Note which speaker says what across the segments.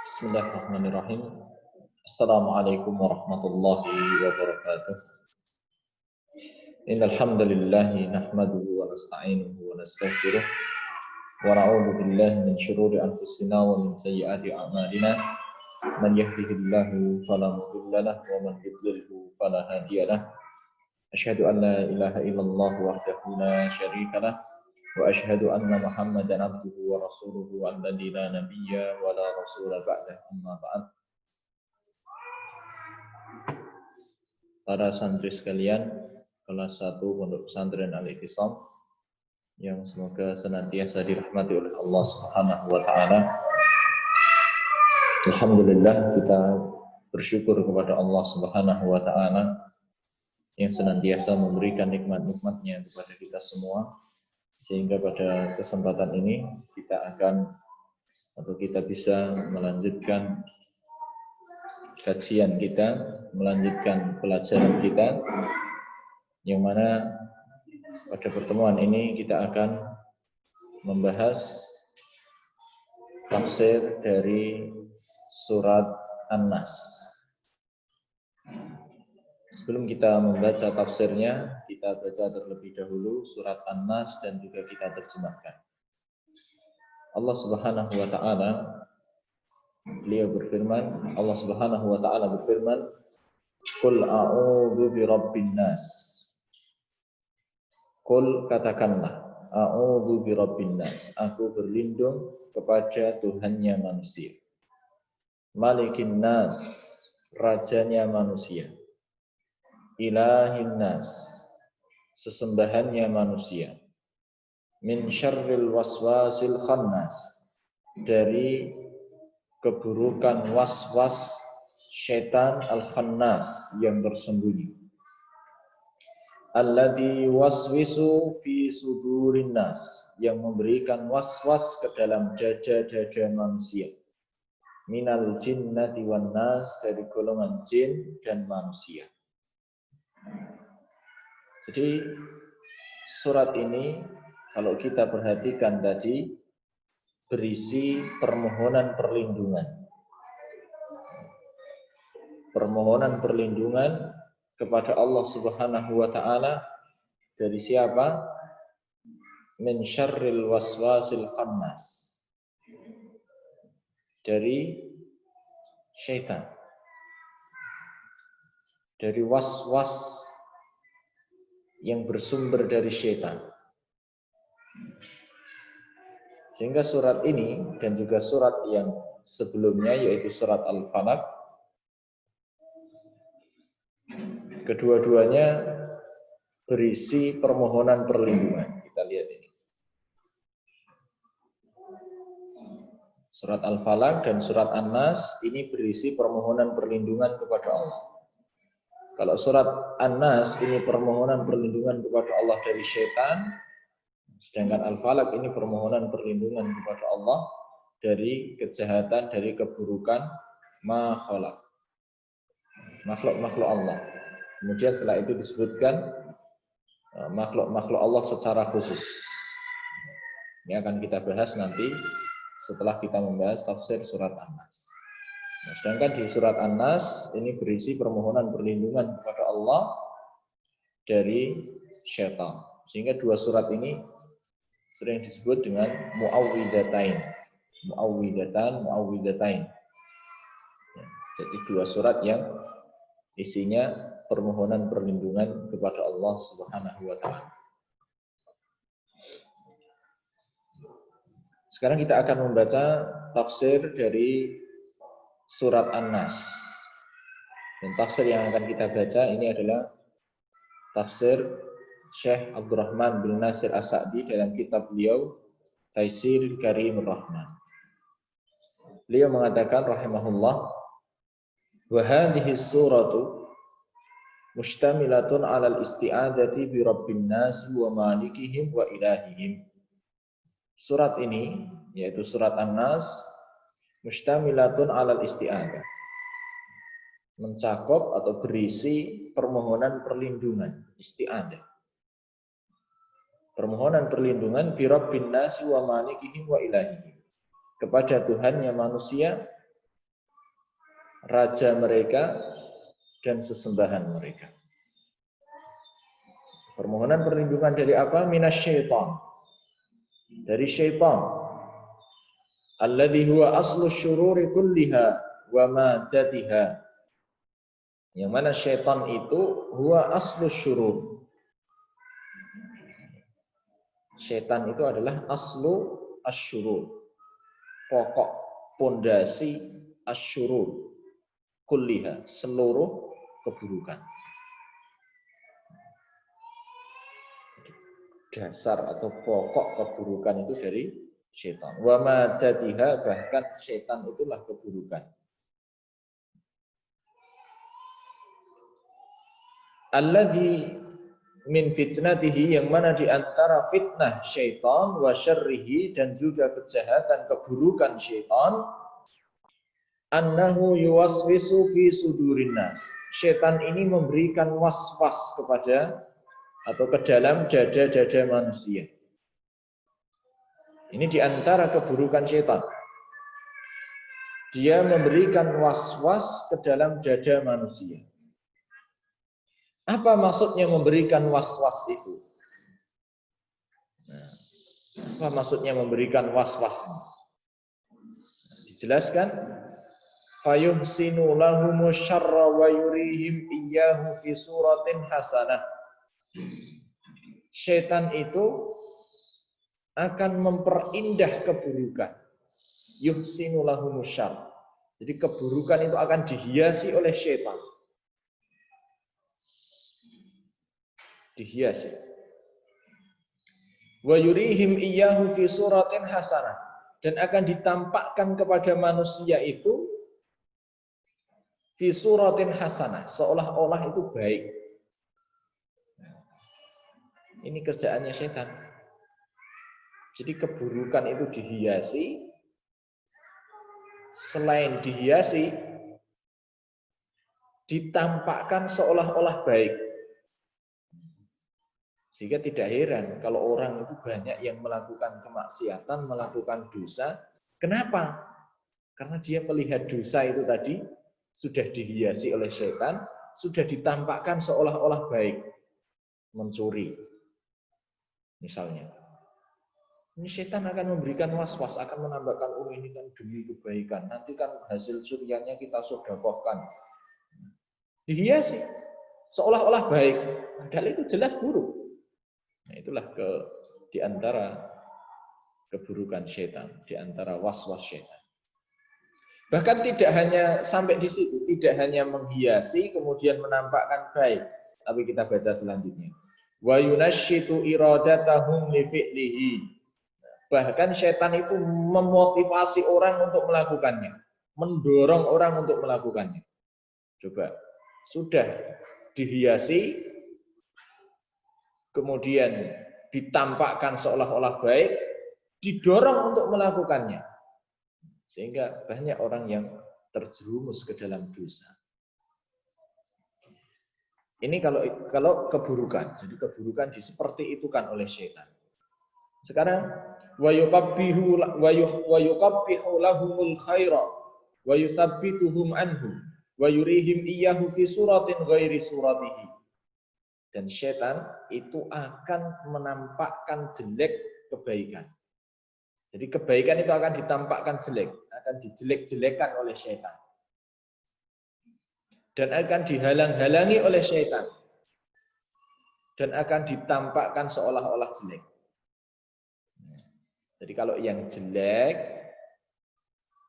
Speaker 1: Bismillahirrahmanirrahim. Assalamualaikum warahmatullahi wabarakatuh. Innal hamdalillah nahmaduhu wa nasta'inuhu wa nastaghfiruh wa na'udzu billahi min shururi anfusina wa min sayyiati a'malina. Man yahdihillahu fala mudilla lahu wa man yudlilhu fala hadiya lahu. Asyhadu an la ilaha illallah wahdahu la syarika lahu wa asyhadu anna Muhammadan abduhu wa rasuluhu alladzi la nabiyya wa la rasula ba'dahu, amma ba'd. Para santri sekalian, kelas 1 Pondok Pesantren Al-I'tisam yang semoga senantiasa dirahmati oleh Allah Subhanahu wa taala. Alhamdulillah, kita bersyukur kepada Allah Subhanahu wa taala yang senantiasa memberikan nikmat-nikmatnya kepada kita semua, sehingga pada kesempatan ini kita bisa melanjutkan kajian kita, melanjutkan pelajaran kita, yang mana pada pertemuan ini kita akan membahas tafsir dari surat An-Nas. Sebelum kita membaca tafsirnya, kita baca terlebih dahulu surat An-Nas dan juga kita terjemahkan. Allah Subhanahu wa taala Allah Subhanahu wa taala berfirman, "Qul a'udzu birabbin nas." Qul, katakanlah, a'udzu birabbin nas, aku berlindung kepada Tuhannya manusia. Malikin nas, rajanya manusia. Ilahin nas, sesembahannya manusia. Min syarril waswasil khannas, dari keburukan waswas syaitan al-khannas yang tersembunyi. Alladzi waswisu fi sudurin nas, yang memberikan waswas ke dalam dada-dada manusia. Minal jinnati wan nas, dari golongan jin dan manusia. Jadi surat ini kalau kita perhatikan tadi berisi permohonan perlindungan. Permohonan perlindungan kepada Allah Subhanahu wa taala dari siapa? Min syarril waswasil khannas, dari syaitan, dari waswas yang bersumber dari syaitan. Sehingga surat ini dan juga surat yang sebelumnya, yaitu surat Al-Falaq, kedua-duanya berisi permohonan perlindungan. Kita lihat ini. Surat Al-Falaq dan surat An-Nas ini berisi permohonan perlindungan kepada Allah. Kalau surat An-Nas ini permohonan perlindungan kepada Allah dari syaitan, sedangkan Al-Falaq ini permohonan perlindungan kepada Allah dari kejahatan, dari keburukan makhluk Allah. Kemudian setelah itu disebutkan makhluk Allah secara khusus. Ini akan kita bahas nanti setelah kita membahas tafsir surat An-Nas. Nah, sedangkan di surat An-Nas ini berisi permohonan perlindungan kepada Allah dari syaitan. Sehingga dua surat ini sering disebut dengan mu'awwidatain. Mu'awwidatain. Jadi dua surat yang isinya permohonan perlindungan kepada Allah Subhanahu wa taala. Sekarang kita akan membaca tafsir dari surat An-Nas. Dan tafsir yang akan kita baca ini adalah tafsir Syekh Abdurrahman bin Nasir As-Sa'di dalam kitab beliau Taisirul Karimur Rahman. Beliau mengatakan rahimahullah, wa hadhihi suratu mustamilatun 'alal isti'adati bi rabbin nas wa malikihim wa ilahihim. Surat ini, yaitu surat An-Nas, mustamilatun 'alal isti'adah, mencakup atau berisi permohonan perlindungan, isti'adah. Permohonan perlindungan bi rabbin nasi wa malikihim wa ilahihim, kepada Tuhannya manusia raja mereka, dan sesembahan mereka. Permohonan perlindungan dari apa? Minasyaitan. Dari syaitan. Alladzi huwa aslu syururi kulliha wa madatiha. Yang mana syaitan itu huwa aslu syurur. Syaitan itu adalah aslu asyurur. Pokok, pondasi asyurur. Kulliha, seluruh keburukan. Dasar atau pokok keburukan itu dari syaitan. Wa madatiha, bahkan syaitan itulah keburukan. Alladzi min fitnatihi, yang mana di antara fitnah syaitan wa syarrihi, dan juga kejahatan keburukan syaitan, annahu yuwaswisu fi sudurin nas. Syaitan ini memberikan was-was kepada atau ke dalam dada-dada manusia. Ini di antara keburukan syaitan. Dia memberikan was-was ke dalam dada manusia. Apa maksudnya memberikan was-was itu? Apa maksudnya memberikan was-was? Dijelaskan, fayuhsinu lahumu syarra wa yurihim iyyahu fi suratin hasanah. Syaitan itu akan memperindah keburukan. Yuhsinu lahumu syarr. Jadi keburukan itu akan dihiasi oleh syaitan. Dihiasi. Wa yurihim iyyahu fi suratin hasanah, dan akan ditampakkan kepada manusia itu fi suratin hasanah, seolah-olah itu baik. Ini kerjaannya setan. Jadi keburukan itu dihiasi, selain dihiasi, ditampakkan seolah-olah baik. Sehingga tidak heran kalau orang itu banyak yang melakukan kemaksiatan, melakukan dosa. Kenapa? Karena dia melihat dosa itu tadi sudah dihiasi oleh setan, sudah ditampakkan seolah-olah baik. Mencuri, misalnya. Ini setan akan memberikan was-was, akan menambahkan, oh ini kan demi kebaikan. Nanti kan hasil curiannya kita sedekahkan. Dihiasi, seolah-olah baik. Padahal itu jelas buruk. Nah, itulah di antara keburukan syaitan, di antara was-was syaitan. Bahkan tidak hanya sampai di situ, tidak hanya menghiasi kemudian menampakkan baik, tapi kita baca selanjutnya. Wa yunashitu iradatahum li fi'lihi. Bahkan syaitan itu memotivasi orang untuk melakukannya, mendorong orang untuk melakukannya. Coba, sudah dihiasi, kemudian ditampakkan seolah-olah baik, didorong untuk melakukannya. Sehingga banyak orang yang terjerumus ke dalam dosa. Ini kalau keburukan. Jadi keburukan seperti itu kan oleh syaitan. Sekarang wa yuqabbihu lahumul khaira wa yuthabbituhum anhu wa yurihim iyyahu fi suratin ghairi suratihi. Dan syaitan itu akan menampakkan jelek kebaikan. Jadi kebaikan itu akan ditampakkan jelek, akan dijelek-jelekan oleh syaitan. Dan akan dihalang-halangi oleh syaitan. Dan akan ditampakkan seolah-olah jelek. Jadi kalau yang jelek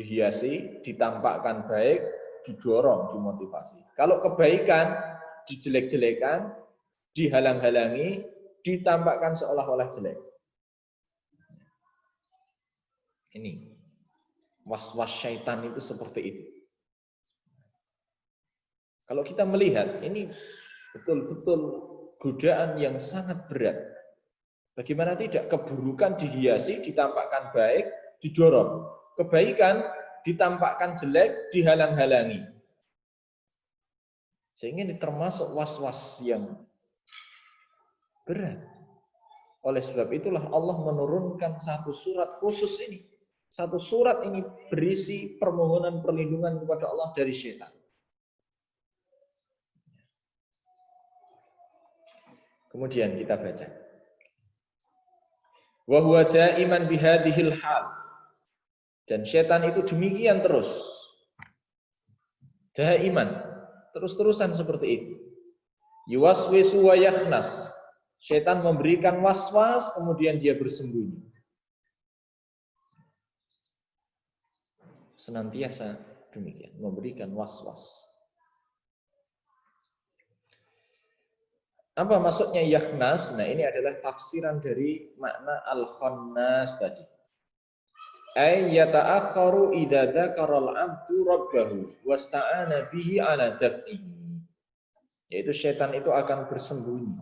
Speaker 1: dihiasi, ditampakkan baik, didorong, dimotivasi. Kalau kebaikan dijelek-jelekan, dihalang-halangi, ditampakkan seolah-olah jelek. Ini was-was syaitan itu seperti itu. Kalau kita melihat, ini betul-betul godaan yang sangat berat. Bagaimana tidak? Keburukan dihiasi, ditampakkan baik, didorong. Kebaikan ditampakkan jelek, dihalang-halangi. Sehingga ini termasuk was-was yang berat. Oleh sebab itulah Allah menurunkan satu surat khusus ini. Satu surat ini berisi permohonan perlindungan kepada Allah dari syaitan. Kemudian kita baca. Wa huwa da'iman bihadhil hal. Dan syaitan itu demikian terus. Da'iman, terus-terusan seperti itu. Yuwaswisu wa yakhnas. Syaitan memberikan was-was, kemudian dia bersembunyi. Senantiasa demikian, memberikan was-was. Apa maksudnya yakhnas? Nah, ini adalah tafsiran dari makna al-khannas tadi. Ay yata'akharu idza dzakara al-'abdu rabbahu wasta'ana bihi 'ala daf'ihi. Yaitu syaitan itu akan bersembunyi,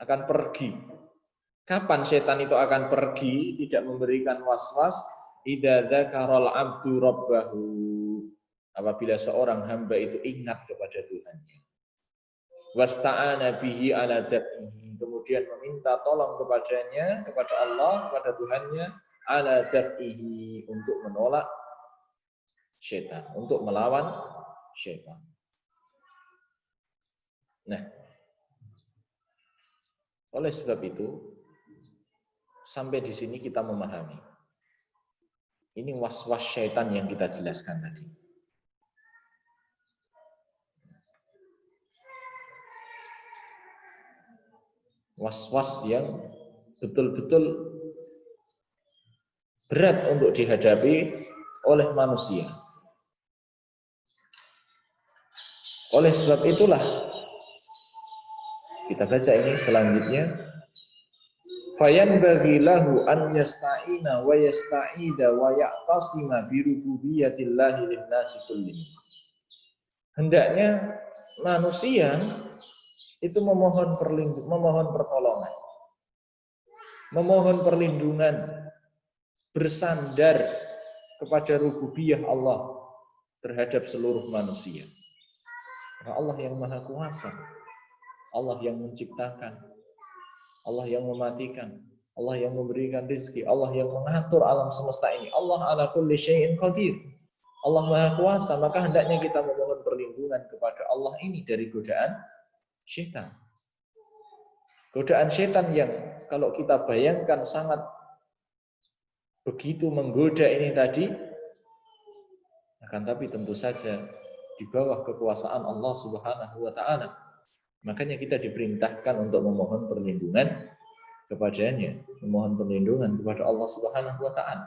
Speaker 1: akan pergi. Kapan syaitan itu akan pergi, tidak memberikan was-was? Idza dzakara al-'abdu rabbahu. Apabila seorang hamba itu ingat kepada Tuhannya. Wasta'ana bihi 'ala daf'ihi, kemudian meminta tolong kepadanya, kepada Allah, kepada Tuhannya, 'ala daf'ihi, untuk menolak syaitan, untuk melawan syaitan. Nah, oleh sebab itu sampai di sini kita memahami. Ini was-was syaitan yang kita jelaskan tadi. Was-was yang betul-betul berat untuk dihadapi oleh manusia. Oleh sebab itulah kita baca ini selanjutnya. Fayanbaghi lahu an yasta'ina wa yasta'ida wa ya'tasima bi rububiyyatillahi lin-nasi kullihim. Hendaknya manusia itu memohon pertolongan, memohon perlindungan, bersandar kepada rububiyah Allah terhadap seluruh manusia. Karena Allah yang maha kuasa, Allah yang menciptakan, Allah yang mematikan, Allah yang memberikan rezeki, Allah yang mengatur alam semesta ini. Allah ala kulli syai'in qadir. Allah maha kuasa, maka hendaknya kita memohon perlindungan kepada Allah ini dari godaan syaitan. Godaan syaitan yang kalau kita bayangkan sangat begitu menggoda ini tadi, akan tapi tentu saja di bawah kekuasaan Allah Subhanahu wa taala. Makanya kita diperintahkan untuk memohon perlindungan kepadanya, memohon perlindungan kepada Allah Subhanahu wa taala.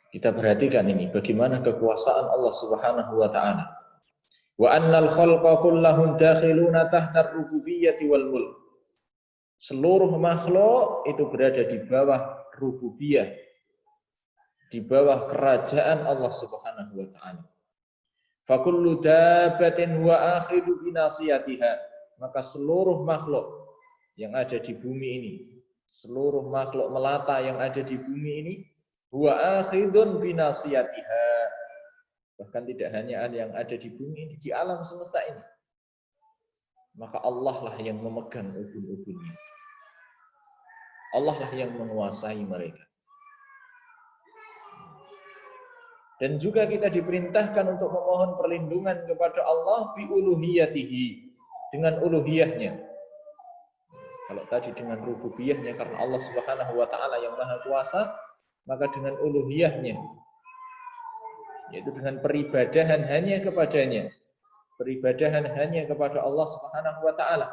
Speaker 1: Kita perhatikan ini bagaimana kekuasaan Allah Subhanahu wa taala. Wa annal khalqa kullahum dakhiluna tahta rububiyyati wal mulk. Seluruh makhluk itu berada di bawah rububiyah, di bawah kerajaan Allah Subhanahu wa taala. Fa kullu dabbatin huwa akhidhu bi nasiyatiha. Maka seluruh makhluk yang ada di bumi ini, seluruh makhluk melata yang ada di bumi ini, huwa akhidun bi nasiyatiha. Bahkan tidak hanya yang ada di bumi ini, di alam semesta ini. Maka Allah lah yang memegang ubun-ubunnya. Allah lah yang menguasai mereka. Dan juga kita diperintahkan untuk memohon perlindungan kepada Allah bi uluhiyatihi, dengan uluhiyahnya. Kalau tadi dengan rububiyahnya karena Allah Subhanahu wa taala yang maha kuasa, maka dengan uluhiyahnya, yaitu dengan peribadahan hanya kepadanya, peribadahan hanya kepada Allah Subhanahu wa taala.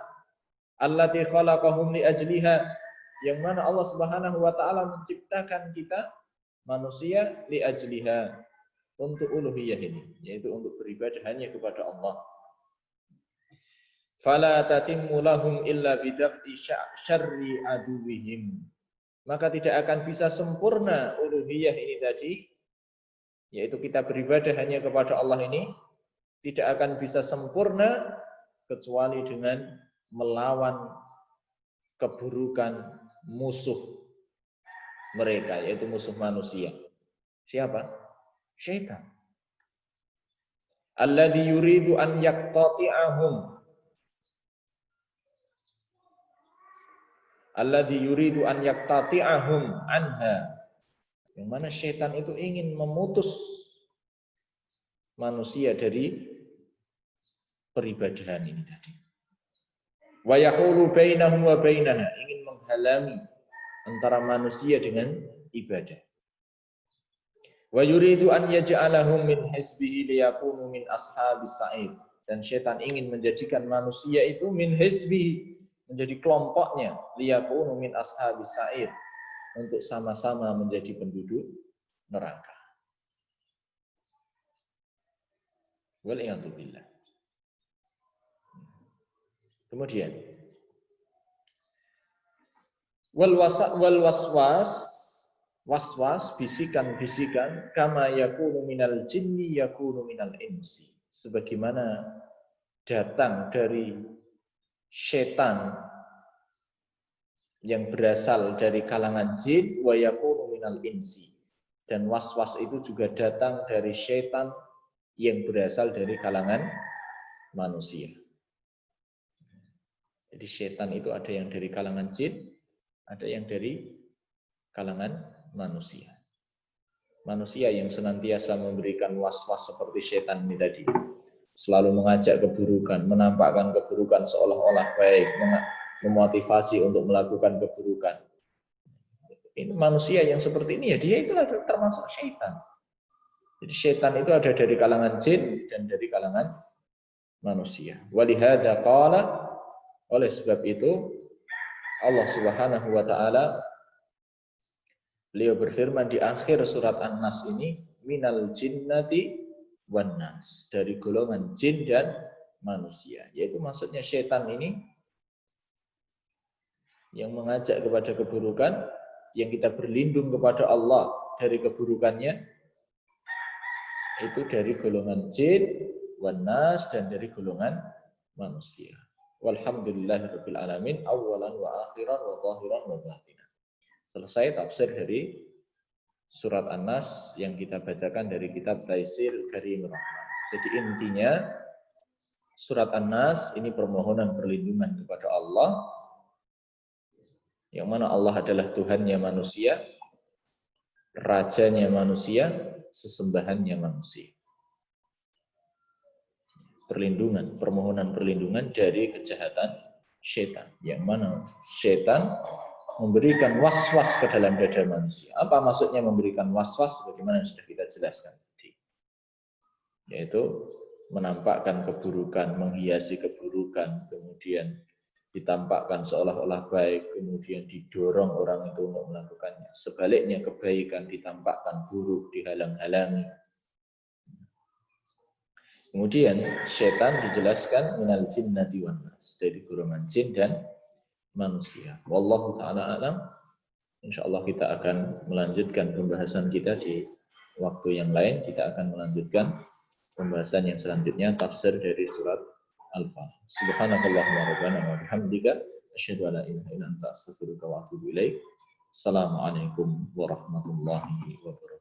Speaker 1: Allati khalaqahum li ajliha, yang mana Allah Subhanahu wa taala menciptakan kita manusia li ajliha, untuk uluhiyah ini, yaitu untuk beribadah hanya kepada Allah. Fala tatimmu lahum illa bidaf'i syarri aduwihim. Maka tidak akan bisa sempurna uluhiyah ini tadi, yaitu kita beribadah hanya kepada Allah ini, tidak akan bisa sempurna kecuali dengan melawan keburukan musuh mereka, yaitu musuh manusia. Siapa? Syaitan. Alladzi yuridu an yaqtati'ahum. alladzi yuridu an yaqtati'ahum anha. Yang mana syaitan itu ingin memutus manusia dari peribadahan ini tadi. Wa yahulu bainahum wa bainaha, ingin menghalangi antara manusia dengan ibadah. Wa yuridu an yaj'alahum min hizbihi liyakunu min ashabis sa'ir. Dan syaitan ingin menjadikan manusia itu min hizbihi, menjadi kelompoknya, liyakunu min ashabis sa'ir, untuk sama-sama menjadi penduduk neraka. Wal'iyadu billah. Kemudian wal waswas, bisikan-bisikan, kama yakunu minal jinni yakunu minal insi, sebagaimana datang dari syaitan yang berasal dari kalangan jin, wa yakunu minal insi, dan waswas itu juga datang dari syaitan yang berasal dari kalangan manusia. Jadi syaitan itu ada yang dari kalangan jin, ada yang dari kalangan manusia. Manusia yang senantiasa memberikan was-was seperti syaitan ini tadi. Selalu mengajak keburukan, menampakkan keburukan seolah-olah baik, memotivasi untuk melakukan keburukan. Ini manusia yang seperti ini ya, dia itulah termasuk syaitan. Jadi syaitan itu ada dari kalangan jin dan dari kalangan manusia. Walihada qala, oleh sebab itu Allah Subhanahu wa taala beliau berfirman di akhir surat An-Nas ini, minal jinnati wan nas, dari golongan jin dan manusia. Yaitu maksudnya syaitan ini yang mengajak kepada keburukan, yang kita berlindung kepada Allah dari keburukannya, itu dari golongan jin wan nas, dan dari golongan manusia. Walhamdulillahirabbil alamin, awalan wa akhiran wa zahiran wa batinan. Selesai tafsir dari surat An-Nas yang kita bacakan dari kitab Taisir Karimur Rahman. Jadi intinya surat An-Nas ini permohonan perlindungan kepada Allah, yang mana Allah adalah Tuhannya manusia, rajanya manusia, sesembahannya manusia. Perlindungan, permohonan perlindungan dari kejahatan syaitan, yang mana syaitan memberikan was-was ke dalam dada manusia. Apa maksudnya memberikan was-was? Bagaimana sudah kita jelaskan tadi, yaitu menampakkan keburukan, menghiasi keburukan, kemudian ditampakkan seolah-olah baik, kemudian didorong orang itu untuk melakukannya. Sebaliknya kebaikan ditampakkan buruk, dihalang-halangi. Kemudian syaitan dijelaskan minal jinnati wan nas, dari golongan jin dan manusia. Wallahu taala alam. Insyaallah kita akan melanjutkan pembahasan kita di waktu yang lain. Kita akan melanjutkan pembahasan yang selanjutnya, tafsir dari surat Al-Fal. Subhanakallahumma rabbana wa bihamdika asyhadu an la ilaha illa anta astaghfiruka wa atubu ilaik. Assalamualaikum warahmatullahi wabarakatuh.